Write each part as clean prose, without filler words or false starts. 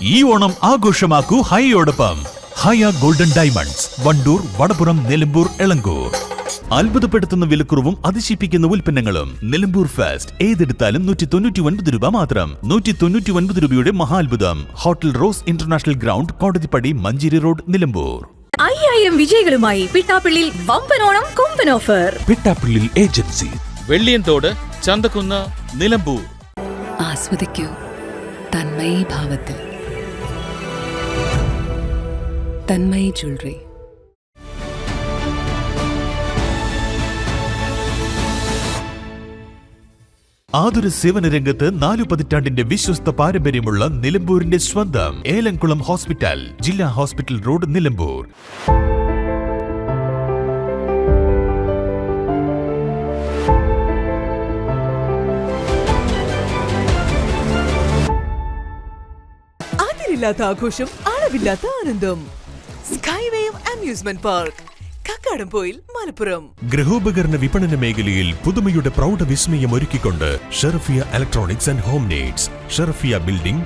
ഈ ഓണം ആഘോഷമാക്കൂ ഹൈയോടൊപ്പം. ഹയ golden diamonds, Wandoor, Vadapuram, Nilambur, Elankur. അത്ഭുതപ്പെടുത്തുന്ന വിലക്കുറവും അതിശയിപ്പിക്കുന്ന ഉൽപ്പന്നങ്ങളും. നിലമ്പൂർ ഫെസ്റ്റ് ഏതെടുത്താലും 199 രൂപ മാത്രം. 199 രൂപയുടെ മഹാത്ഭുതം. Hotel rose international ground, Kodathippadi, Manjeri road, Nilambur. 5000 വിജയികളുമായി പിട്ടാപ്പിള്ളിൽ വമ്പനോണം കൊമ്പൻ ഓഫർ. പിട്ടാപ്പിള്ളിൽ ഏജൻസി, വെള്ളിയൻതോട്, ചന്തക്കുന്ന്, നിലമ്പൂർ. ആസ്വദിക്കൂ തന്മയി ഭാവത്തിൽ. തന്മയി ജ്വല്ലറി. ആതുര സേവന രംഗത്ത് 4 പതിറ്റാണ്ടിന്റെ വിശ്വസ്ത പാരമ്പര്യമുള്ള നിലമ്പൂരിന്റെ സ്വന്തം ഏലംകുളം ഹോസ്പിറ്റൽ, ജില്ലാ ഹോസ്പിറ്റൽ റോഡ്, നിലമ്പൂർ. അതിരില്ലാത്ത ആഘോഷം, അളവില്ലാത്ത ആനന്ദം. Skywave amusement park, Kakkadampoyil, Malappuram. ഗൃഹോപകരണ വിപണന മേഖലയിൽ പുതുമയുടെ പ്രൗഢ വിസ്മയം ഒരുക്കിക്കൊണ്ട് Sherafia electronics and home needs, Sherafia building,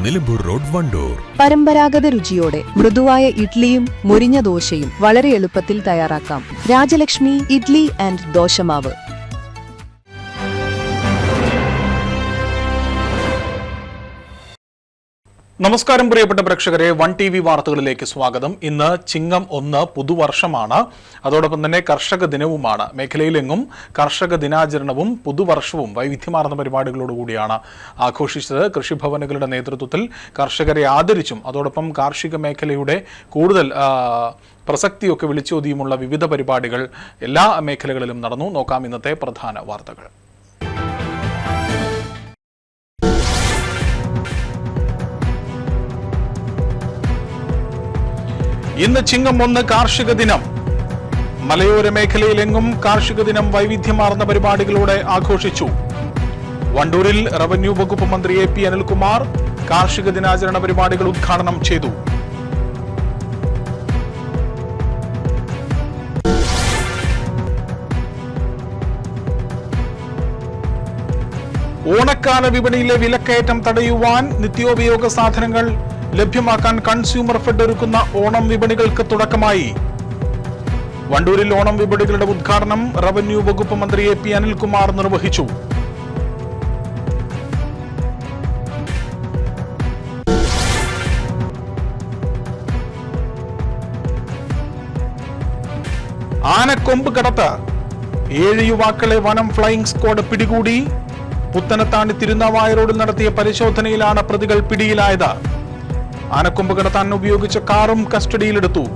Nilambur road, Wandoor. പരമ്പരാഗത രുചിയോടെ മൃദുവായ ഇഡ്ലിയും മൊരിഞ്ഞ ദോശയും വളരെ എളുപ്പത്തിൽ തയ്യാറാക്കാം. രാജലക്ഷ്മി ഇഡ്ലി ആൻഡ് ദോശമാവ്. നമസ്കാരം പ്രിയപ്പെട്ട പ്രേക്ഷകരെ, 1TV വാർത്തകളിലേക്ക് സ്വാഗതം. ഇന്ന് ചിങ്ങം 1 പുതുവർഷമാണ്. അതോടൊപ്പം തന്നെ കർഷക ദിനവുമാണ്. മേഖലയിലെങ്ങും കർഷക ദിനാചരണവും പുതുവർഷവും വൈവിധ്യമാർന്ന പരിപാടികളോടുകൂടിയാണ് ആഘോഷിച്ചത്. കൃഷിഭവനുകളുടെ നേതൃത്വത്തിൽ കർഷകരെ ആദരിച്ചും അതോടൊപ്പം കാർഷിക മേഖലയുടെ കൂടുതൽ പ്രസക്തിയൊക്കെ വിളിച്ചോതിയുമുള്ള വിവിധ പരിപാടികൾ എല്ലാ മേഖലകളിലും നടന്നു. നോക്കാം ഇന്നത്തെ പ്രധാന വാർത്തകൾ. ഇന്ന് ചിങ്ങം 1 കാർഷിക ദിനം. മലയോര മേഖലയിലെങ്ങും കാർഷിക ദിനം വൈവിധ്യമാർന്ന പരിപാടികളോടെ ആഘോഷിച്ചു. വണ്ടൂരിൽ റവന്യൂ വകുപ്പ് മന്ത്രി AP അനിൽകുമാർ കാർഷിക ദിനാചരണ പരിപാടികൾ ഉദ്ഘാടനം ചെയ്തു. ഓണക്കാല വിപണിയിലെ വിലക്കയറ്റം തടയുവാൻ നിത്യോപയോഗ സാധനങ്ങൾ ലഭ്യമാക്കാൻ കൺസ്യൂമർ ഫെഡ് ഒരുക്കുന്ന ഓണം വിപണികൾക്ക് തുടക്കമായി. വണ്ടൂരിൽ ഓണം വിപണികളുടെ ഉദ്ഘാടനം റവന്യൂ വകുപ്പ് മന്ത്രി AP അനിൽകുമാർ നിർവഹിച്ചു. ആനക്കൊമ്പ് കടത്ത്. 7 യുവാക്കളെ വനം ഫ്ലൈയിംഗ് സ്ക്വാഡ് പിടികൂടി. പുത്തനത്താണി തിരുനാവായ റോഡിൽ നടത്തിയ പരിശോധനയിലാണ് പ്രതികൾ പിടിയിലായത്. ആനക്കൊമ്പ് കടത്താൻ ഉപയോഗിച്ച കാറും കസ്റ്റഡിയിലെടുത്തു.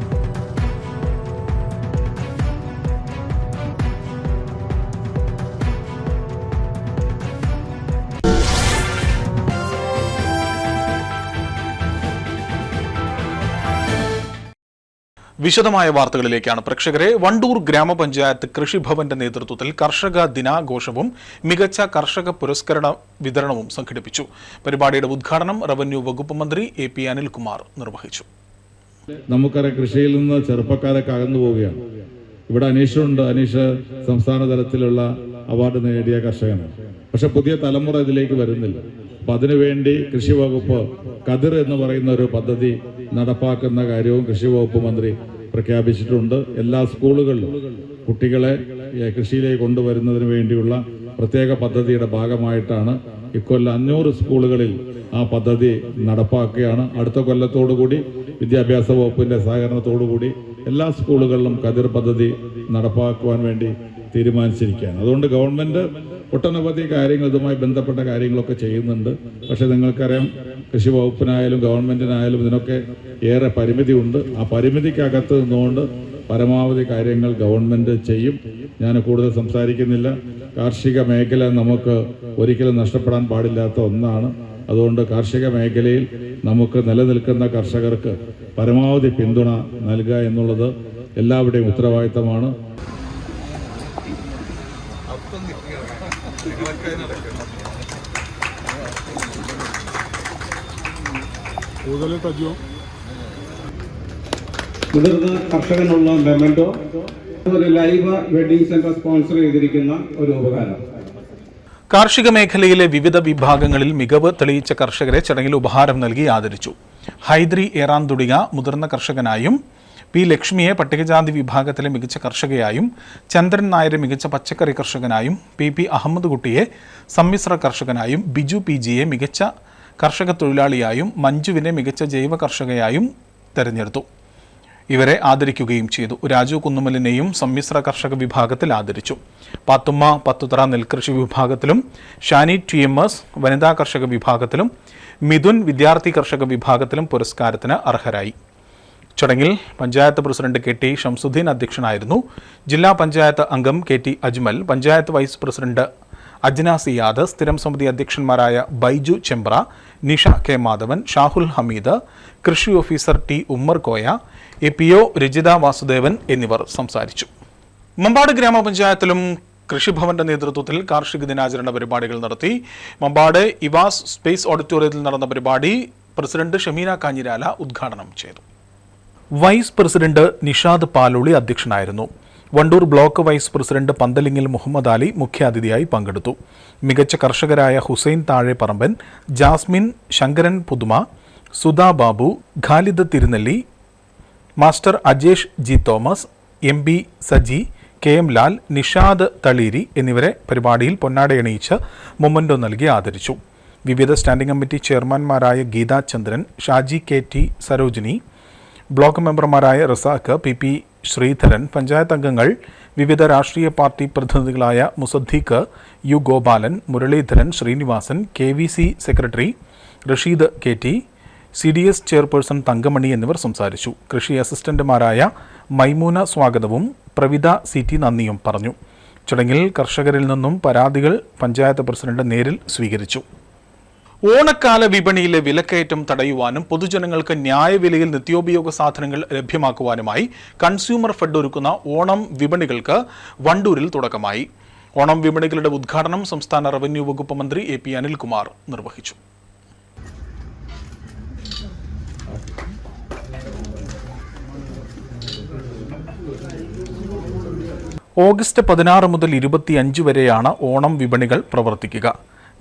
വിശദമായ വാർത്തകളിലേക്കാണ് പ്രേക്ഷകരെ. വണ്ടൂർ ഗ്രാമപഞ്ചായത്ത് കൃഷിഭവന്റെ നേതൃത്വത്തിൽ കർഷക ദിനാഘോഷവും മികച്ച കർഷക പുരസ്കരണ വിതരണവും സംഘടിപ്പിച്ചു. പരിപാടിയുടെ ഉദ്ഘാടനം റവന്യൂ വകുപ്പ് മന്ത്രി AP അനിൽകുമാർ നിർവഹിച്ചു. നമുക്കറിയാം, കൃഷിയിൽ നിന്ന് ചെറുപ്പക്കാരൊക്കെ അകന്നു പോവുകയാണ്. ഇവിടെ അനീഷുണ്ട്. അനീഷ് സംസ്ഥാന തലത്തിലുള്ള അവാർഡ് നേടിയ കർഷകനാണ്. പക്ഷെ പുതിയ തലമുറ ഇതിലേക്ക് വരുന്നില്ല. അപ്പൊ അതിനുവേണ്ടി കൃഷി വകുപ്പ് കതിർ എന്ന് പറയുന്ന ഒരു പദ്ധതി നടപ്പാക്കുന്ന കാര്യവും കൃഷി വകുപ്പ് മന്ത്രി പ്രഖ്യാപിച്ചിട്ടുണ്ട്. എല്ലാ സ്കൂളുകളിലും കുട്ടികളെ കൃഷിയിലേക്ക് കൊണ്ടുവരുന്നതിന് വേണ്ടിയുള്ള പ്രത്യേക പദ്ധതിയുടെ ഭാഗമായിട്ടാണ് ഇക്കൊല്ലം 500 സ്കൂളുകളിൽ ആ പദ്ധതി നടപ്പാക്കുകയാണ്. അടുത്ത കൊല്ലത്തോടുകൂടി വിദ്യാഭ്യാസ വകുപ്പിന്റെ സഹകരണത്തോടുകൂടി എല്ലാ സ്കൂളുകളിലും കതിർ പദ്ധതി നടപ്പാക്കുവാൻ വേണ്ടി തീരുമാനിച്ചിരിക്കുകയാണ്. അതുകൊണ്ട് ഗവൺമെന്റ് ഒട്ടനവധി കാര്യങ്ങൾ, ഇതുമായി ബന്ധപ്പെട്ട കാര്യങ്ങളൊക്കെ ചെയ്യുന്നുണ്ട്. പക്ഷെ നിങ്ങൾക്കറിയാം, കൃഷി വകുപ്പിനായാലും ഗവൺമെന്റിനായാലും ഇതിനൊക്കെ ഏറെ പരിമിതിയുണ്ട്. ആ പരിമിതിക്കകത്ത് നിന്നുകൊണ്ട് പരമാവധി കാര്യങ്ങൾ ഗവൺമെന്റ് ചെയ്യും. ഞാൻ കൂടുതൽ സംസാരിക്കുന്നില്ല. കാർഷിക മേഖല നമുക്ക് ഒരിക്കലും നഷ്ടപ്പെടാൻ പാടില്ലാത്ത ഒന്നാണ്. അതുകൊണ്ട് കാർഷിക മേഖലയിൽ നമുക്ക് നിലനിൽക്കുന്ന കർഷകർക്ക് പരമാവധി പിന്തുണ നൽകുക എന്നുള്ളത് എല്ലാവരുടെയും ഉത്തരവാദിത്തമാണ്. മുതിർന്ന കർഷകനുള്ള മെമ്മന്റോ, ഒരു ലൈവ് വെഡിങ് സെന്റർ സ്പോൺസർ ചെയ്തിരിക്കുന്ന ഒരു ഉപകാരം. കാർഷിക മേഖലയിലെ വിവിധ വിഭാഗങ്ങളിൽ മികവ് തെളിയിച്ച കർഷകരെ ചടങ്ങിൽ ഉപഹാരം നൽകി ആദരിച്ചു. ഹൈദ്രി ഏറാന്തുടിക മുതിർന്ന കർഷകനായും, പി ലക്ഷ്മിയെ പട്ടികജാതി വിഭാഗത്തിലെ മികച്ച കർഷകയായും, ചന്ദ്രൻ നായരെ മികച്ച പച്ചക്കറി കർഷകനായും, പി അഹമ്മദ് കുട്ടിയെ സമ്മിശ്ര കർഷകനായും, ബിജു ജിയെ മികച്ച കർഷക തൊഴിലാളിയായും, മഞ്ജുവിനെ മികച്ച ജൈവ കർഷകയായും തെരഞ്ഞെടുത്തു. ഇവരെ ആദരിക്കുകയും ചെയ്തു. രാജു കുന്നുമലിനെയും സമ്മിശ്ര കർഷക വിഭാഗത്തിൽ ആദരിച്ചു. പാത്തുമ്മ പത്തുതറ നെൽകൃഷി വിഭാഗത്തിലും, ഷാനി TMS വനിതാ കർഷക വിഭാഗത്തിലും, മിഥുൻ വിദ്യാർത്ഥി കർഷക വിഭാഗത്തിലും പുരസ്കാരത്തിന് അർഹരായി. ചടങ്ങിൽ പഞ്ചായത്ത് പ്രസിഡന്റ് KT ഷംസുദ്ദീൻ അധ്യക്ഷനായിരുന്നു. ജില്ലാ പഞ്ചായത്ത് അംഗം KT Ajmal, panchayat vice president Ajna Siyad, സ്ഥിരം സമിതി അധ്യക്ഷന്മാരായ ബൈജു ചെമ്പ്ര, നിഷ K മാധവൻ, ഷാഹുൽ ഹമീദ്, കൃഷി officer T Ummer Koya, APO Rajitha Vasudevan എന്നിവർ സംസാരിച്ചു. മമ്പാട് ഗ്രാമപഞ്ചായത്തിലും കൃഷിഭവന്റെ നേതൃത്വത്തിൽ കാർഷിക ദിനാചരണ പരിപാടികൾ നടത്തി. മമ്പാട് ഇവാസ് സ്പേസ് ഓഡിറ്റോറിയത്തിൽ നടന്ന പരിപാടി പ്രസിഡന്റ് ഷമീന കാഞ്ഞിരാല ഉദ്ഘാടനം ചെയ്തു. വൈസ് പ്രസിഡന്റ് നിഷാദ് പാലോളി അധ്യക്ഷനായിരുന്നു. Wandoor block vice president Panthalingal Muhammad Ali മുഖ്യാതിഥിയായി പങ്കെടുത്തു. മികച്ച കർഷകരായ Hussain Thazhepparamban, Jasmine, Sankaran Puthuma, Sudha Babu, Khalid Thirunelli, master Ajesh G Thomas, MB Saji, KM Lal, Nishad Thaleeri എന്നിവരെ പരിപാടിയിൽ പൊന്നാടയണിയിച്ച് മൊമന്റോ നൽകി ആദരിച്ചു. വിവിധ സ്റ്റാൻഡിംഗ് കമ്മിറ്റി ചെയർമാൻമാരായ ഗീതാ ചന്ദ്രൻ, ഷാജി KT സരോജിനി, ബ്ലോക്ക് മെമ്പർമാരായ റസാഖ്, PP ശ്രീധരൻ, പഞ്ചായത്ത് അംഗങ്ങൾ, വിവിധ രാഷ്ട്രീയ പാർട്ടി പ്രതിനിധികളായ Musaddiq, U Gopalan, Muraleedharan, Sreenivasan, KVC secretary Rasheed KT, CDS chairperson Thankamani എന്നിവർ സംസാരിച്ചു. കൃഷി അസിസ്റ്റന്റുമാരായ മൈമൂന സ്വാഗതവും പ്രവിത CT നന്ദിയും പറഞ്ഞു. ചടങ്ങിൽ കർഷകരിൽ നിന്നും പരാതികൾ പഞ്ചായത്ത് പ്രസിഡന്റ് നേരിൽ സ്വീകരിച്ചു. ഓണക്കാല വിപണിയിലെ വിലക്കയറ്റം തടയുവാനും പൊതുജനങ്ങൾക്ക് ന്യായവിലയിൽ നിത്യോപയോഗ സാധനങ്ങൾ ലഭ്യമാക്കുവാനുമായി കൺസ്യൂമർ ഫെഡ് ഒരുക്കുന്ന ഓണം വിപണികൾക്ക് വണ്ടൂരിൽ തുടക്കമായി. ഓണം വിപണികളുടെ ഉദ്ഘാടനം സംസ്ഥാന റവന്യൂ വകുപ്പ് മന്ത്രി AP അനിൽകുമാർ നിർവഹിച്ചു. ഓഗസ്റ്റ് 16 മുതൽ 25 വരെയാണ് ഓണം വിപണികൾ പ്രവർത്തിക്കുക.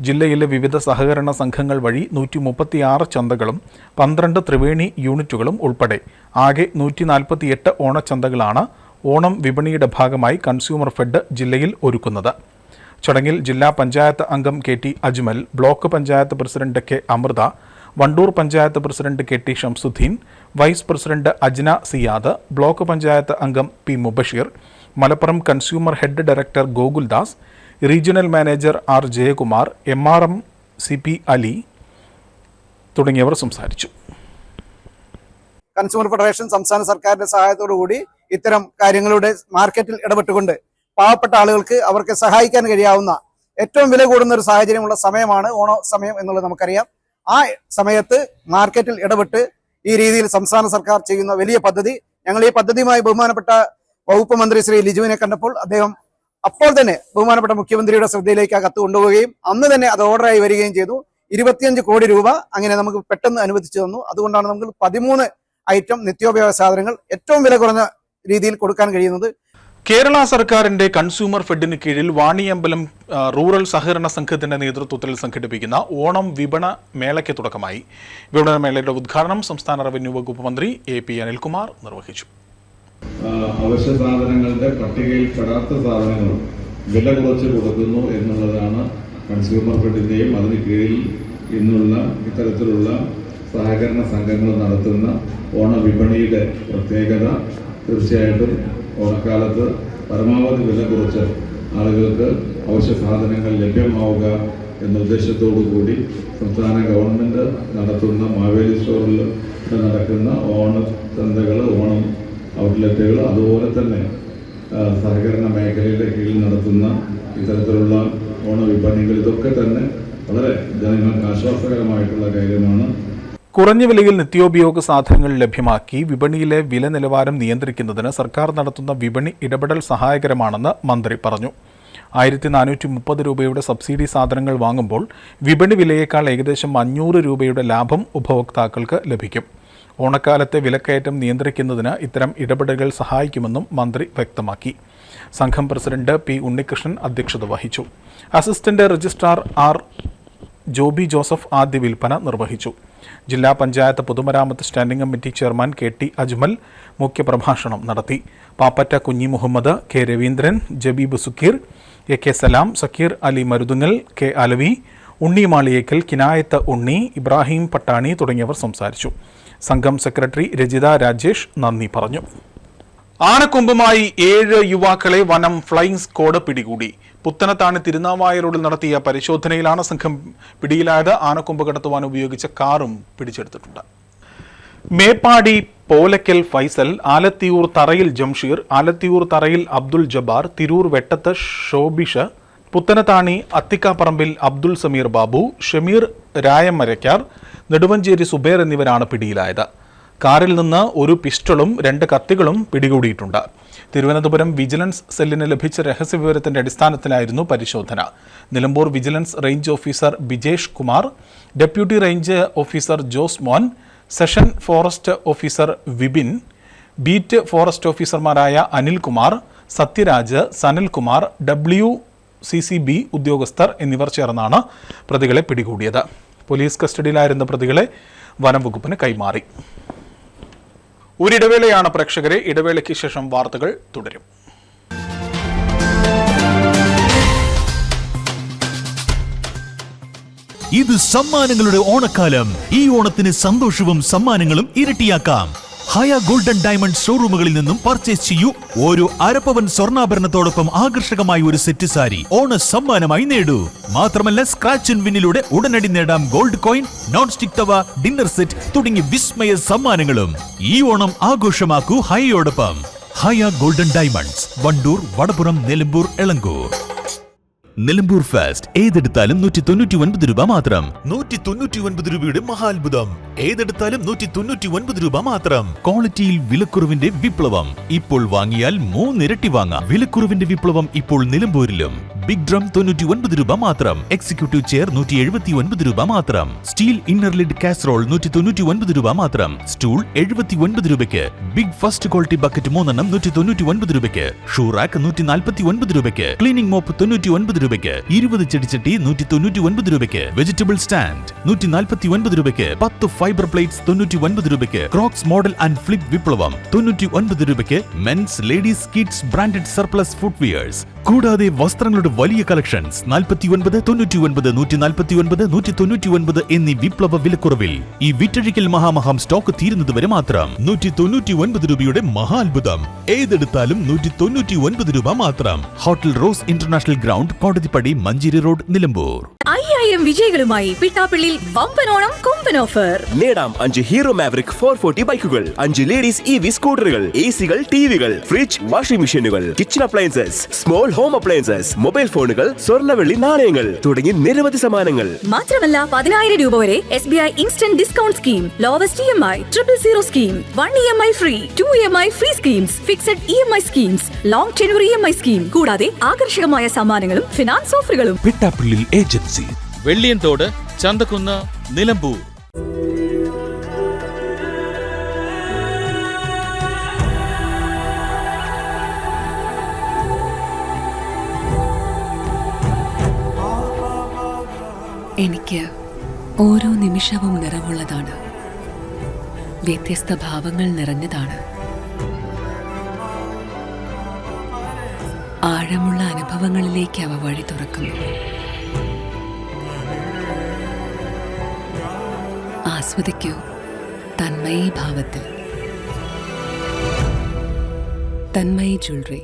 ജില്ലയിലെ വിവിധ സഹകരണ സംഘങ്ങൾ വഴി 136 ചന്തകളും 12 ത്രിവേണി യൂണിറ്റുകളും ഉൾപ്പെടെ ആകെ 148 ഓണച്ചന്തകളാണ് ഓണം വിപണിയുടെ ഭാഗമായി കൺസ്യൂമർ ഫെഡ് ജില്ലയിൽ ഒരുക്കുന്നത്. ചടങ്ങിൽ ജില്ലാ പഞ്ചായത്ത് അംഗം KT Ajmal, block panchayat president K Amrutha, Wandoor panchayat president KT Shamsuddin, vice president Ajna Siyad, block panchayat അംഗം P Mubasheer, Malappuram consumer head director Gokuldas, regional manager R Jayakumar, MRM CP Ali തുടങ്ങിയവർ സംസാരിച്ചു. കൺസ്യൂമർ ഫെഡറേഷൻ സംസ്ഥാന സർക്കാരിന്റെ സഹായത്തോടുകൂടി ഇത്തരം കാര്യങ്ങളുടെ മാർക്കറ്റിൽ ഇടപെട്ടുകൊണ്ട് പാവപ്പെട്ട ആളുകൾക്ക് അവർക്ക് സഹായിക്കാൻ കഴിയാവുന്ന ഏറ്റവും വില കൂടുന്ന ഒരു സാഹചര്യമുള്ള സമയമാണ് ഓണ സമയം എന്നുള്ളത് നമുക്കറിയാം. ആ സമയത്ത് മാർക്കറ്റിൽ ഇടപെട്ട് ഈ രീതിയിൽ സംസ്ഥാന സർക്കാർ ചെയ്യുന്ന വലിയ പദ്ധതി, ഞങ്ങൾ ഈ പദ്ധതിയുമായി ബഹുമാനപ്പെട്ട വകുപ്പ് മന്ത്രി ശ്രീ ലിജുവിനെ കണ്ടപ്പോൾ അദ്ദേഹം അപ്പോൾ തന്നെ ബഹുമാനപ്പെട്ട മുഖ്യമന്ത്രിയുടെ ശ്രദ്ധയിലേക്ക് ആ കത്ത് കൊണ്ടുപോവുകയും അന്ന് തന്നെ അത് ഓർഡറായി വരികയും ചെയ്തു. 25 കോടി രൂപ അങ്ങനെ നമുക്ക് പെട്ടെന്ന് അനുവദിച്ചു തന്നു. അതുകൊണ്ടാണ് നമുക്ക് 13 ഐറ്റം നിത്യോപയോഗ സാധനങ്ങൾ ഏറ്റവും വില കുറഞ്ഞ രീതിയിൽ കൊടുക്കാൻ കഴിയുന്നത്. കേരള സർക്കാരിന്റെ കൺസ്യൂമർ ഫെഡിന് കീഴിൽ വാണിയമ്പലം റൂറൽ സഹകരണ സംഘത്തിന്റെ നേതൃത്വത്തിൽ സംഘടിപ്പിക്കുന്ന ഓണം വിപണ മേളയ്ക്ക് തുടക്കമായി. വിപണന മേളയുടെ ഉദ്ഘാടനം സംസ്ഥാന റവന്യൂ വകുപ്പ് മന്ത്രി AP അനിൽകുമാർ നിർവഹിച്ചു. അവശ്യ സാധനങ്ങളുടെ പട്ടികയിൽ പെടാത്ത സാധനങ്ങളും വില കുറച്ച് കൊടുക്കുന്നു എന്നുള്ളതാണ് കൺസ്യൂമർ ഫെഡിന്റെയും അതിന് കീഴിൽ ഇന്നുള്ള ഇത്തരത്തിലുള്ള സഹകരണ സംഘങ്ങൾ നടത്തുന്ന ഓണവിപണിയുടെ പ്രത്യേകത. തീർച്ചയായിട്ടും ഓണക്കാലത്ത് പരമാവധി വില കുറച്ച് ആളുകൾക്ക് അവശ്യ സാധനങ്ങൾ ലഭ്യമാവുക എന്ന ഉദ്ദേശത്തോടു കൂടി സംസ്ഥാന ഗവൺമെന്റ് നടത്തുന്ന മാവേലി സ്റ്റോറിൽ നടക്കുന്ന ഓണച്ചന്തകൾ, ഓണം ഔട്ട്ലെറ്റുകൾ, അതുപോലെ തന്നെ സഹകരണ മേഖലയുടെ കീഴിൽ നടത്തുന്ന ഇത്തരത്തിലുള്ള ഓണവിപണികൾ, ഇതൊക്കെ തന്നെ വളരെ ജനങ്ങൾക്ക് ആശ്വാസകരമായിട്ടുള്ള കാര്യമാണ്. കുറഞ്ഞ വിലയിൽ നിത്യോപയോഗ സാധനങ്ങൾ ലഭ്യമാക്കി വിപണിയിലെ വില നിലവാരം നിയന്ത്രിക്കുന്നതിന് സർക്കാർ നടത്തുന്ന വിപണി ഇടപെടൽ സഹായകരമാണെന്ന് മന്ത്രി പറഞ്ഞു. 1430 രൂപയുടെ സബ്സിഡി സാധനങ്ങൾ വാങ്ങുമ്പോൾ വിപണി വിലയേക്കാൾ ഏകദേശം 500 രൂപയുടെ ലാഭം ഉപഭോക്താക്കൾക്ക് ലഭിക്കും. ഓണക്കാലത്തെ വിലക്കയറ്റം നിയന്ത്രിക്കുന്നതിന് ഇത്തരം ഇടപെടലുകൾ സഹായിക്കുമെന്നും മന്ത്രി വ്യക്തമാക്കി. സംഘം പ്രസിഡന്റ് P ഉണ്ണികൃഷ്ണൻ അധ്യക്ഷത വഹിച്ചു. Assistant registrar R Joby Joseph ആദ്യ വിൽപ്പന നിർവഹിച്ചു. ജില്ലാ പഞ്ചായത്ത് പൊതുമരാമത്ത് standing committee chairman KT Ajmal മുഖ്യപ്രഭാഷണം നടത്തി. പാപ്പറ്റ കുഞ്ഞി മുഹമ്മദ്, K രവീന്ദ്രൻ, ജബീബ് സുക്കീർ, AK സലാം, സക്കീർ അലി മരുതുങ്ങൽ, K അലവി, ഉണ്ണി മാളിയേക്കൽ, കിനായത്ത് ഉണ്ണി, ഇബ്രാഹിം പട്ടാണി തുടങ്ങിയവർ സംസാരിച്ചു. സംഘം സെക്രട്ടറി രജിത രാജേഷ് നന്ദി പറഞ്ഞു. ആനക്കൊമ്പുമായി 7 യുവാക്കളെ വനം ഫ്ലൈയിംഗ് സ്ക്വാഡ് പിടികൂടി. പുത്തനത്താണി തിരുനാവായ റോഡിൽ നടത്തിയ പരിശോധനയിലാണ് സംഘം പിടിയിലായത്. ആനക്കൊമ്പ് കടത്തുവാൻ ഉപയോഗിച്ച കാറും പിടിച്ചെടുത്തിട്ടുണ്ട്. മേപ്പാടി പോലക്കൽ ഫൈസൽ, ആലത്തിയൂർ തറയിൽ ജംഷീർ, ആലത്തിയൂർ തറയിൽ അബ്ദുൾ ജബ്ബാർ, തിരൂർ വെട്ടത്ത് ഷോബിഷ്, പുത്തനത്താണി അത്തിക്കാപ്പറമ്പിൽ അബ്ദുൾ സമീർ ബാബു, ഷമീർ രായമരക്കാർ, നെടുവഞ്ചേരി സുബേർ എന്നിവരാണ് പിടിയിലായത്. കാറിൽ നിന്ന് ഒരു പിസ്റ്റളും 2 കത്തികളും പിടികൂടിയിട്ടുണ്ട്. തിരുവനന്തപുരം വിജിലൻസ് സെല്ലിന് ലഭിച്ച രഹസ്യവിവരത്തിന്റെ അടിസ്ഥാനത്തിലായിരുന്നു പരിശോധന. Nilambur vigilance range officer Bijesh Kumar, deputy range officer Jose Mon, section forest officer Vipin, beat forest ഓഫീസർമാരായ അനിൽകുമാർ, സത്യരാജ്, സനൽകുമാർ, WCCB ഉദ്യോഗസ്ഥർ എന്നിവർ ചേർന്നാണ് പ്രതികളെ പിടികൂടിയത്. പോലീസ് കസ്റ്റഡിയിലായിരുന്ന പ്രതികളെ വനംവകുപ്പിന് കൈമാറി. ഒരിടവേളയാണ് പ്രേക്ഷകരെ. ഇടവേളയ്ക്ക് ശേഷം വാർത്തകൾ തുടരും. ഇത് സമ്മാനങ്ങളുടെ ഓണക്കാലം. ഈ ഓണത്തിന് സന്തോഷവും സമ്മാനങ്ങളും ഇരട്ടിയാക്കാം. ഹയ ഗോൾഡൻ ഡയമണ്ട് ഷോറൂമുകളിൽ നിന്നും പർച്ചേസ് ചെയ്യൂ. ഓരോ അരപ്പവൻ സ്വർണ്ണാഭരണത്തോടൊപ്പം ആകർഷകമായ ഒരു സെറ്റ് സാരി ഓണ സമ്മാനമായി നേടൂ. മാത്രമല്ല, സ്ക്രാച്ച് ആൻഡ് വിന്നിലൂടെ ഉടനടി നേടാം gold coin, non stick tawa, dinner set തുടങ്ങിയ വിസ്മയ സമ്മാനങ്ങളും. ഈ ഓണം ആഘോഷമാക്കൂ ഹയയോടൊപ്പം. Haya golden diamonds, Wandoor, Vadapuram, Nilambur, Elankur. Nilambur fast ഏതെടുത്താലും 199 രൂപ മാത്രം. 199 രൂപയുടെ മഹാത്ഭുതം. ഏതെടുത്താലും 199 രൂപ മാത്രം. ക്വാളിറ്റിയിൽ വിലക്കുറവിന്റെ വിപ്ലവം. ഇപ്പോൾ വാങ്ങിയാൽ 3 ഇരട്ടി വാങ്ങാം. വിലക്കുറവിന്റെ വിപ്ലവം ഇപ്പോൾ നിലമ്പൂരിലും. ബിഗ് ഡ്രം 99 രൂപ മാത്രം. എക്സിക്യൂട്ടീവ് ചെയർ 179 രൂപ മാത്രം. സ്റ്റീൽ ഇന്നർ ലിഡ് കാസറോൾ 199 രൂപ മാത്രം. സ്റ്റൂൾ 79 രൂപയ്ക്ക്. ബിഗ് ഫസ്റ്റ് ക്വാളിറ്റി ബക്കറ്റ് 3 എണ്ണം 199 രൂപയ്ക്ക്. ഷൂറാക്ക് 149 രൂപയ്ക്ക്. ക്ലീനിംഗ് മോപ്പ് 99 രൂപയ്ക്ക്. 20 ചെടിച്ചട്ടി 199 രൂപയ്ക്ക്. വെജിറ്റബിൾ സ്റ്റാൻഡ് 149 രൂപയ്ക്ക്. 10 ഫൈബർ പ്ലേറ്റ്സ് 99 രൂപയ്ക്ക്. ക്രോക്സ് മോഡൽ ആൻഡ് ഫ്ലിപ്പ് വിപ്ലവം 99 രൂപയ്ക്ക്. Men's, ladies, kids branded surplus footwears. കൂടാതെ വസ്ത്രങ്ങളുടെ വലിയ കളക്ഷൻസ് 49, 99, 149, 199 എന്നീ വിപ്ലവ വിലക്കുറവിൽ. ഈ വിറ്റഴിക്കൽ മഹാമഹം സ്റ്റോക്ക് തീരുന്നതുവരെ മാത്രം. 199 രൂപയുടെ മഹാത്ഭുതം. ഏതെടുത്താലും 199 രൂപ മാത്രം. Hotel rose international ground, Kodathippadi, Manjeri road, Nilambur. 5000 വിജയികളുമായി പിട്ടാപ്പിള്ളിൽ വമ്പനോണം കൊമ്പൻ ഓഫർ. നേടാം 5 ഹീറോ മാവറിക് 440 ബൈക്കുകൾ, 5 ലേഡീസ് EV സ്കൂട്ടറുകൾ, AC-കൾ, TV-കൾ, ഫ്രിഡ്ജ്, വാഷിംഗ് മെഷീനുകൾ, kitchen appliances, small home appliances, mobile ഫോണുകൾ, സ്വർണ്ണവെള്ളി നാണയങ്ങൾ തുടങ്ങി നിരവധി സമ്മാനങ്ങൾ. മാത്രമല്ല 10000 രൂപ വരെ SBI instant discount scheme, lowest EMI, 000 scheme, 1 EMI free, 2 EMI free schemes, fixed EMI schemes, long tenure EMI scheme, കൂടാതെ ആകർഷകമായ സമ്മാനങ്ങളും ഫിനാൻസ് ഓഫറുകളും. പിട്ടാപ്പിള്ളിൽ ഏജൻസി, വെള്ളിയൻതോട്, ചന്തക്കുന്ന്, നിലമ്പൂർ. എനിക്ക് ഓരോ നിമിഷവും നിറവുള്ളതാണ്. വ്യത്യസ്ത ഭാവങ്ങൾ നിറഞ്ഞതാണ്. ആഴമുള്ള അനുഭവങ്ങളിലേക്ക് അവ വഴി തുറക്കുന്നു. ആസ്വദിക്കൂ തന്മയി ഭാവത്തിൽ. തന്മയി ജ്വല്ലറി.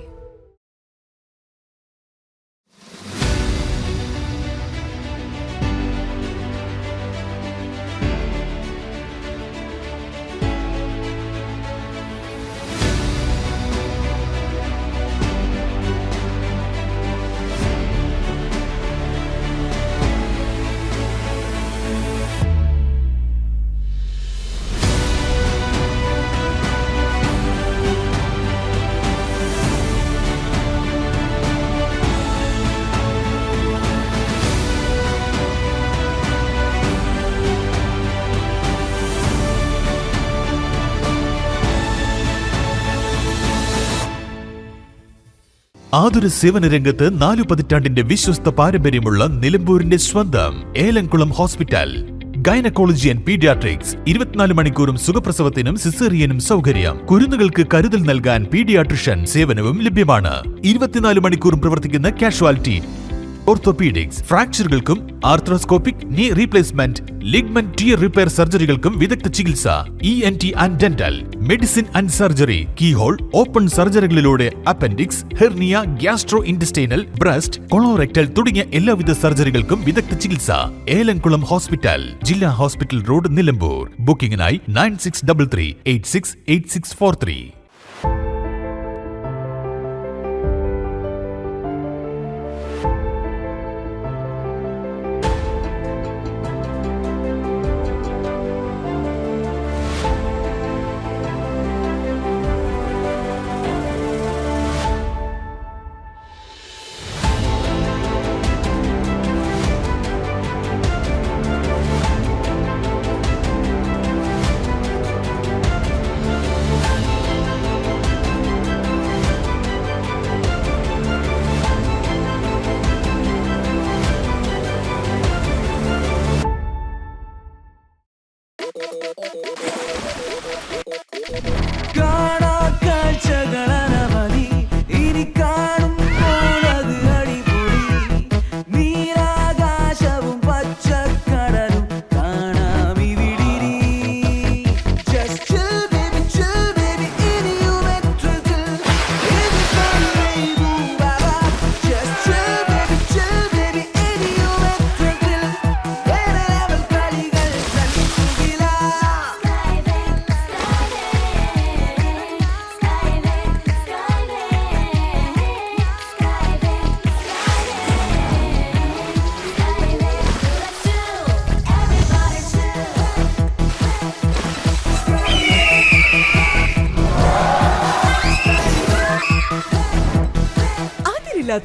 ആതുര സേവന രംഗത്ത് 4 പതിറ്റാണ്ടിന്റെ വിശ്വസ്ത പാരമ്പര്യമുള്ള നിലമ്പൂരിന്റെ സ്വന്തം Elamkulam hospital. Gynaecology and paediatrics 24 മണിക്കൂറും സുഖപ്രസവത്തിനും സിസേറിയനും സൗകര്യം. കുരുന്നുകൾക്ക് കരുതൽ നൽകാൻ പീഡിയാട്രിഷ്യൻ സേവനവും ലഭ്യമാണ്. 24 മണിക്കൂറും പ്രവർത്തിക്കുന്ന കാഷ്വാലിറ്റി, ഓർത്തോപീഡിക്സ്, ഫ്രാക്ചറുകൾക്കും arthroscopic knee replacement, ligament tear repair സർജറികൾക്കും വിദഗ്ധ ചികിത്സ. ENT and dental, medicine and surgery, keyhole, open സർജറികളിലൂടെ appendix, hernia, gastro intestinal, breast, colorectal തുടങ്ങിയ എല്ലാവിധ സർജറികൾക്കും വിദഗ്ധ ചികിത്സ. ഏലംകുളം ഹോസ്പിറ്റൽ, ജില്ലാ ഹോസ്പിറ്റൽ റോഡ്, നിലമ്പൂർ. ബുക്കിംഗിനായി 9633 868643.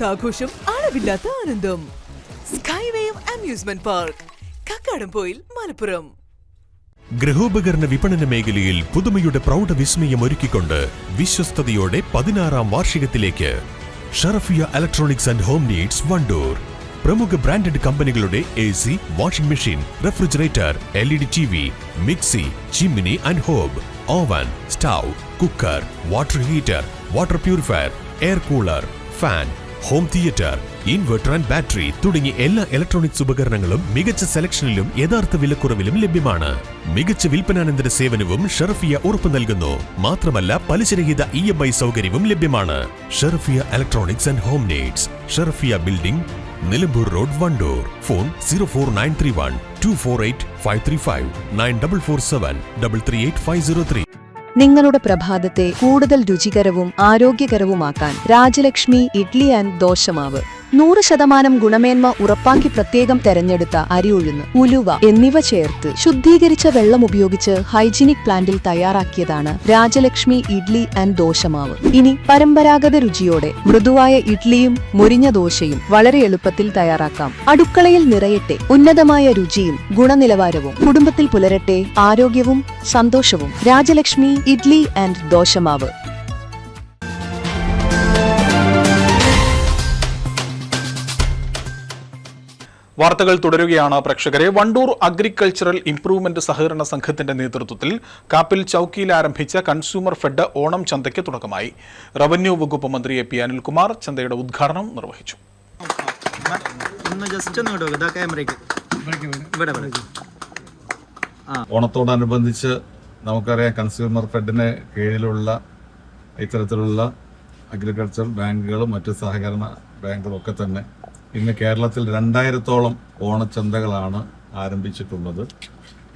ആഘോഷം, അളവില്ലാത്ത ആനന്ദം. സ്കൈവേയും അമ്യൂസ്മെന്റ് പാർക്ക്, കക്കാടംപൊയിൽ, മലപ്പുറം. ഗൃഹോപകരണ വിപണന മേഖലയിൽ പുതുമയുടെ പ്രൗഢ വിസ്മയം ഒരുക്കിക്കൊണ്ട് വിശ്വസ്തയോടെ 16ാം വാർഷികത്തിലേക്ക് Sharafiya electronics and home needs, Wandoor. പ്രമുഖ ബ്രാൻഡഡ് കമ്പനികളുടെ AC, washing machine, refrigerator, LED TV, mixie, chimney and hob, oven, stove, cooker, water heater, water purifier, air cooler, fan, home theatre, inverter and battery തുടങ്ങിയ എല്ലാ ഇലക്ട്രോണിക്സ് ഉപകരണങ്ങളും മികച്ച സെലക്ഷനിലും യഥാർത്ഥ വിലക്കുറവിലും ലഭ്യമാണ്. മികച്ച വിൽപ്പനാനന്തര സേവനവും ഷറഫിയ ഉറപ്പു നൽകുന്നു. മാത്രമല്ല പലിശരഹിത EMI സൗകര്യവും ലഭ്യമാണ്. Sharafiya electronics and home needs, Sharafiya building, Nilambur road, Wandoor. Phone 04931 248 535 9447 338 503. നിങ്ങളുടെ പ്രഭാതത്തെ കൂടുതൽ രുചികരവും ആരോഗ്യകരവുമാക്കാൻ രാജലക്ഷ്മി ഇഡ്ലി ആൻഡ് ദോശമാവ്. 100% ഗുണമേന്മ ഉറപ്പാക്കി പ്രത്യേകം തെരഞ്ഞെടുത്ത അരി ഉഴുന്ന്, ഉലുവ എന്നിവ ചേർത്ത് ശുദ്ധീകരിച്ച വെള്ളം ഉപയോഗിച്ച് ഹൈജീനിക് പ്ലാന്റിൽ തയ്യാറാക്കിയതാണ് രാജലക്ഷ്മി ഇഡ്ലി ആൻഡ് ദോശമാവ്. ഇനി പരമ്പരാഗത രുചിയോടെ മൃദുവായ ഇഡ്ലിയും മുരിഞ്ഞ ദോശയും വളരെ എളുപ്പത്തിൽ തയ്യാറാക്കാം. അടുക്കളയിൽ നിറയട്ടെ ഉന്നതമായ രുചിയും ഗുണനിലവാരവും. കുടുംബത്തിൽ പുലരട്ടെ ആരോഗ്യവും സന്തോഷവും. രാജലക്ഷ്മി ഇഡ്ലി ആൻഡ് ദോശമാവ്. വാർത്തകൾ തുടരുകയാണ് പ്രേക്ഷകരെ. വണ്ടൂർ അഗ്രികൾച്ചറൽ ഇംപ്രൂവ്മെന്റ് സഹകരണ സംഘത്തിന്റെ നേതൃത്വത്തിൽ കാപ്പിൽ ചൌക്കിയിൽ ആരംഭിച്ച കൺസ്യൂമർ ഫെഡ് ഓണം ചന്തയ്ക്ക് തുടക്കമായി. റവന്യൂ വകുപ്പ് മന്ത്രി AP അനിൽകുമാർ ചന്തയുടെ ഉദ്ഘാടനം നിർവഹിച്ചു. ഓണത്തോടനുബന്ധിച്ച് നമുക്കറിയാം കൺസ്യൂമർ ഫെഡിന് കീഴിലുള്ള ഇത്തരത്തിലുള്ള അഗ്രികൾച്ചർ ബാങ്കുകളും മറ്റ് സഹകരണ ബാങ്കുകളും ഒക്കെ തന്നെ ഇന്ന് കേരളത്തിൽ 2000-ഓളം ഓണച്ചന്തകളാണ് ആരംഭിച്ചിട്ടുള്ളത്.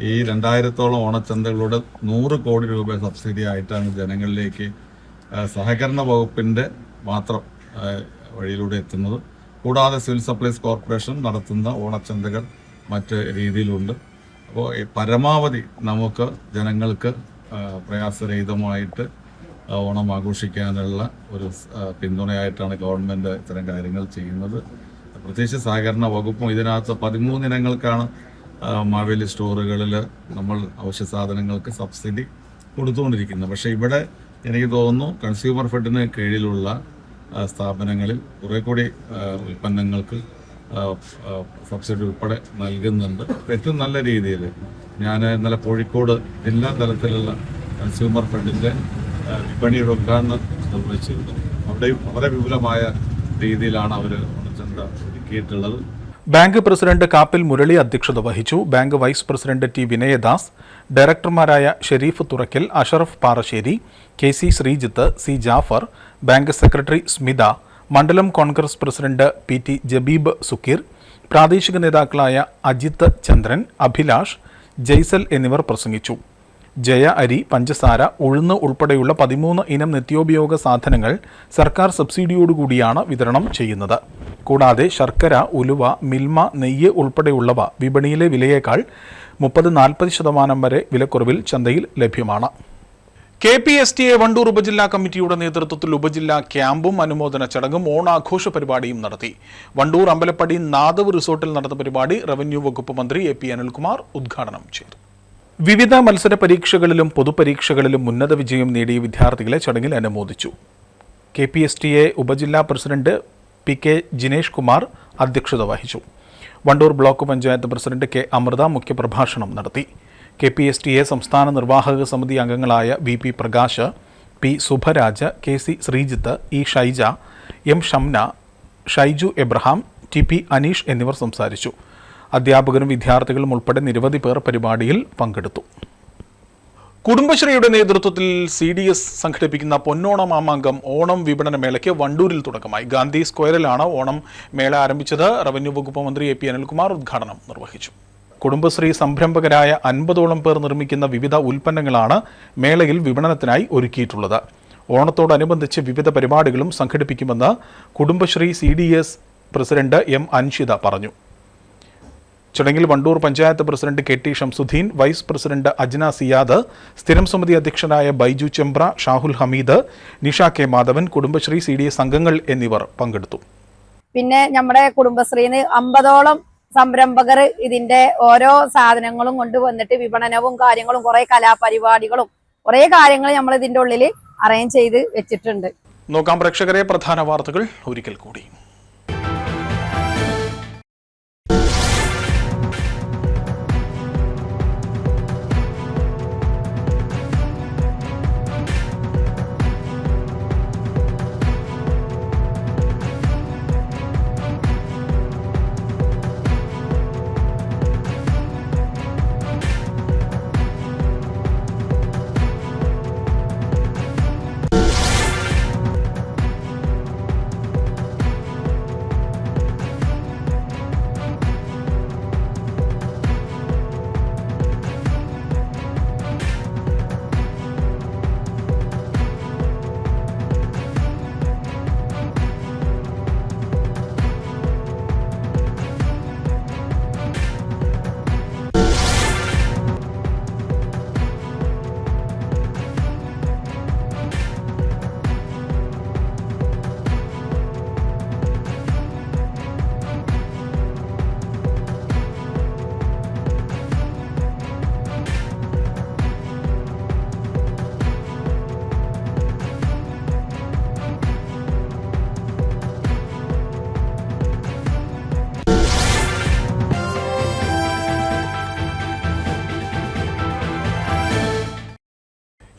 ഈ 2000-ഓളം ഓണച്ചന്തകളുടെ 100 കോടി രൂപ സബ്സിഡി ആയിട്ടാണ് ജനങ്ങളിലേക്ക് സഹകരണ വകുപ്പിൻ്റെ മാത്രം വഴിയിലൂടെ എത്തുന്നത്. കൂടാതെ സിവിൽ സപ്ലൈസ് കോർപ്പറേഷൻ നടത്തുന്ന ഓണച്ചന്തകൾ മറ്റ് രീതിയിലുണ്ട്. അപ്പോൾ പരമാവധി നമുക്ക് ജനങ്ങൾക്ക് പ്രയാസരഹിതമായിട്ട് ഓണം ആഘോഷിക്കാനുള്ള ഒരു പിന്തുണയായിട്ടാണ് ഗവൺമെൻറ് ഇത്തരം കാര്യങ്ങൾ ചെയ്യുന്നത്. പ്രത്യേകിച്ച് സഹകരണ വകുപ്പും ഇതിനകത്ത് 13 ഇനങ്ങൾക്കാണ് മാവേലി സ്റ്റോറുകളിൽ നമ്മൾ അവശ്യ സാധനങ്ങൾക്ക് സബ്സിഡി കൊടുത്തുകൊണ്ടിരിക്കുന്നത്. പക്ഷേ ഇവിടെ എനിക്ക് തോന്നുന്നു കൺസ്യൂമർ ഫെഡിന് കീഴിലുള്ള സ്ഥാപനങ്ങളിൽ കുറെ കൂടി ഉൽപ്പന്നങ്ങൾക്ക് സബ്സിഡി ഉൾപ്പെടെ നൽകുന്നുണ്ട്. ഏറ്റവും നല്ല രീതിയിൽ ഞാൻ ഇന്നലെ കോഴിക്കോട് ജില്ലാ തലത്തിലുള്ള കൺസ്യൂമർ ഫെഡിൻ്റെ വിപണിയുടെ ഉദ്ഘാടനം നിർവഹിച്ചിരുന്നു. അവിടെയും വളരെ വിപുലമായ രീതിയിലാണ് അവർ ഓണച്ചന്ത ഒരുക്കിയിട്ടുള്ളത്. ബാങ്ക് പ്രസിഡന്റ് കാപ്പിൽ മുരളി അധ്യക്ഷത വഹിച്ചു. Bank vice president T Vinayadas, ഡയറക്ടർമാരായ Sherif Thurakkal, Ashraf Parasseri, K C Sreejith, C Jafar, bank secretary Smitha, മണ്ഡലം Congress president P T Jabeeb Sukkeer, പ്രാദേശിക നേതാക്കളായ അജിത്ത് ചന്ദ്രൻ, അഭിലാഷ്, ജയ്സൽ എന്നിവർ പ്രസംഗിച്ചു. ജയ അരി, പഞ്ചസാര, ഉഴുന്ന് ഉൾപ്പെടെയുള്ള 13 ഇനം നിത്യോപയോഗ സാധനങ്ങൾ സർക്കാർ സബ്സിഡിയോടുകൂടിയാണ് വിതരണം ചെയ്യുന്നത്. കൂടാതെ ശർക്കര, ഉലുവ, മിൽമ, നെയ്യ് ഉൾപ്പെടെയുള്ളവ വിപണിയിലെ വിലയേക്കാൾ 30-40% വരെ വിലക്കുറവിൽ ചന്തയിൽ ലഭ്യമാണ്. KPSTA വണ്ടൂർ ഉപജില്ലാ കമ്മിറ്റിയുടെ നേതൃത്വത്തിൽ ഉപജില്ലാ ക്യാമ്പും അനുമോദന ചടങ്ങും ഓണാഘോഷ പരിപാടിയും നടത്തി. വണ്ടൂർ അമ്പലപ്പടി നാദവ് റിസോർട്ടിൽ നടന്ന പരിപാടി റവന്യൂ വകുപ്പ് മന്ത്രി AP അനിൽകുമാർ ഉദ്ഘാടനം ചെയ്തു. വിവിധ മത്സര പരീക്ഷകളിലും പൊതുപരീക്ഷകളിലും ഉന്നത വിജയം നേടിയ വിദ്യാർത്ഥികളെ ചടങ്ങിൽ അനുമോദിച്ചു. KPSTA ഉപജില്ലാ പ്രസിഡന്റ് PK ജിനേഷ് കുമാർ അധ്യക്ഷത വഹിച്ചു. Wandoor block panchayat president K Amrutha മുഖ്യപ്രഭാഷണം നടത്തി. KPSTA സംസ്ഥാന നിർവാഹക സമിതി അംഗങ്ങളായ VP Prakash, P Subharaj, KC Sreejith, E Shaija, M Shamna, Shaiju Abraham, TP Aneesh എന്നിവർ സംസാരിച്ചു. അധ്യാപകരും വിദ്യാർത്ഥികളും ഉൾപ്പെടെ നിരവധി പേർ പരിപാടിയിൽ പങ്കെടുത്തു. കുടുംബശ്രീയുടെ നേതൃത്വത്തിൽ CDS സംഘടിപ്പിക്കുന്ന പൊന്നോണം മാമാങ്കം ഓണം വിപണന മേളയ്ക്ക് വണ്ടൂരിൽ തുടക്കമായി. ഗാന്ധി സ്ക്വയറിലാണ് ഓണം മേള ആരംഭിച്ചത്. റവന്യൂ വകുപ്പ് മന്ത്രി AP അനിൽകുമാർ ഉദ്ഘാടനം നിർവഹിച്ചു. കുടുംബശ്രീ സംരംഭകരായ 50ഓളം പേർ നിർമ്മിക്കുന്ന വിവിധ ഉൽപ്പന്നങ്ങളാണ് മേളയിൽ വിപണനത്തിനായി ഒരുക്കിയിട്ടുള്ളത്. ഓണത്തോടനുബന്ധിച്ച് വിവിധ പരിപാടികളും സംഘടിപ്പിക്കുമെന്ന് Kudumbashree CDS president M Anshitha പറഞ്ഞു. ചടങ്ങിൽ Wandoor panchayat president KT Shamsuddin, vice president Ajna Siyad, സ്ഥിരം സമിതി അധ്യക്ഷനായ ബൈജു ചെമ്പ്ര, ഷാഹുൽ ഹമീദ്, നിഷ K മാധവൻ, കുടുംബശ്രീ CDS അംഗങ്ങൾ എന്നിവർ പങ്കെടുത്തു. പിന്നെ നമ്മുടെ കുടുംബശ്രീന്ന് 50ഓളം സംരംഭകർ ഇതിന്റെ ഓരോ സാധനങ്ങളും കൊണ്ടുവന്നിട്ട് വിപണനവും കാര്യങ്ങളും കുറെ കലാപരിപാടികളും കുറെ കാര്യങ്ങൾ നമ്മൾ ഇതിന്റെ ഉള്ളിൽ അറേഞ്ച് ചെയ്ത് വെച്ചിട്ടുണ്ട്. നോക്കാം പ്രേക്ഷകരെ, പ്രധാന വാർത്തകൾ ഒരിക്കൽ കൂടി.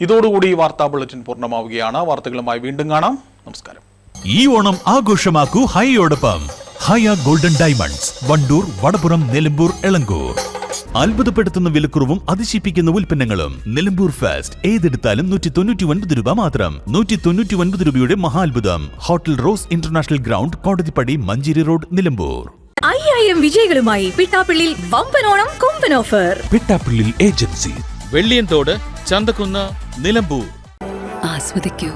ഇതോടുകൂടി ഈ വാർത്താ ബുള്ളറ്റിൻ പൂർണ്ണമാവുകയാണ്. വാർത്തകളുമായി വീണ്ടും കാണാം. നമസ്കാരം. ഈ ഓണം ആഘോഷമാക്കൂ ഹൈയോടൊപ്പം. ഹയ ഗോൾഡൻ ഡയമണ്ട്സ്, വണ്ടൂർ, വടപുറം, നിലമ്പൂർ, എളങ്കൂർ. അത്ഭുതപ്പെടുത്തുന്ന വിലക്കുറവും അതിശയിപ്പിക്കുന്ന ഉൽപ്പന്നങ്ങളും. നിലമ്പൂർ ഫെസ്റ്റ് ഏതെടുത്താലും 199 രൂപ മാത്രം. 199 രൂപയുടെ മഹാത്ഭുതം. Hotel rose international ground, Kodathippadi, Manjeri road, Nilambur. 5000 വിജയികളുമായി പിട്ടാപ്പിള്ളിൽ വമ്പനോണം കൊമ്പൻ ഓഫർ. പിട്ടാപ്പിള്ളിൽ ഏജൻസി, വെള്ളിയൻതോട്, ചന്തക്കുന്ന്, നിലമ്പൂർ. ആസ്വദിക്കൂ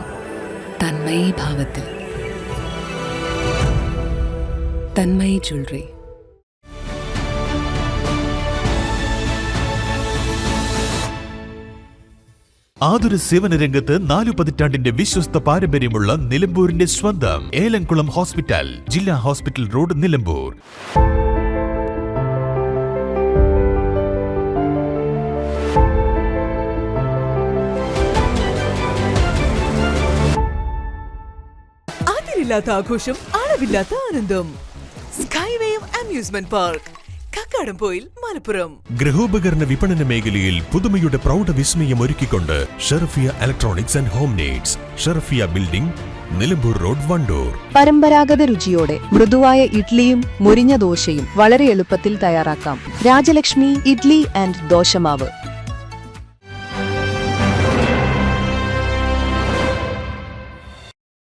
തന്മയി ഭാവത്തിൽ. തന്മയി ജ്വല്ലറി. ആതുര സേവന രംഗത്ത് 4 പതിറ്റാണ്ടിന്റെ വിശ്വസ്ത പാരമ്പര്യമുള്ള നിലമ്പൂരിന്റെ സ്വന്തം ഏലംകുളം ഹോസ്പിറ്റൽ, ജില്ലാ ഹോസ്പിറ്റൽ റോഡ്, നിലമ്പൂർ. അതിരില്ലാത്ത ആഘോഷം, അളവില്ലാത്ത ആനന്ദം. സ്കൈവേയും അമ്യൂസ്മെന്റ് പാർക്ക് കക്കാടംപോയിൽ മലപ്പുറം. ഗൃഹോപകരണ വിപണന മേഖലയിൽ പുതുമയുടെ പ്രൗഢവിസ്മയം ഒരുക്കിക്കൊണ്ട് Sharafiya electronics and home needs, Sharafiya building, Nilambur road, Wandoor. പരമ്പരാഗത രുചിയോടെ മൃദുവായ ഇഡ്ലിയും മൊരിഞ്ഞ ദോശയും വളരെ എളുപ്പത്തിൽ തയ്യാറാക്കാം. രാജലക്ഷ്മി ഇഡ്ലി ആൻഡ് ദോശമാവ്.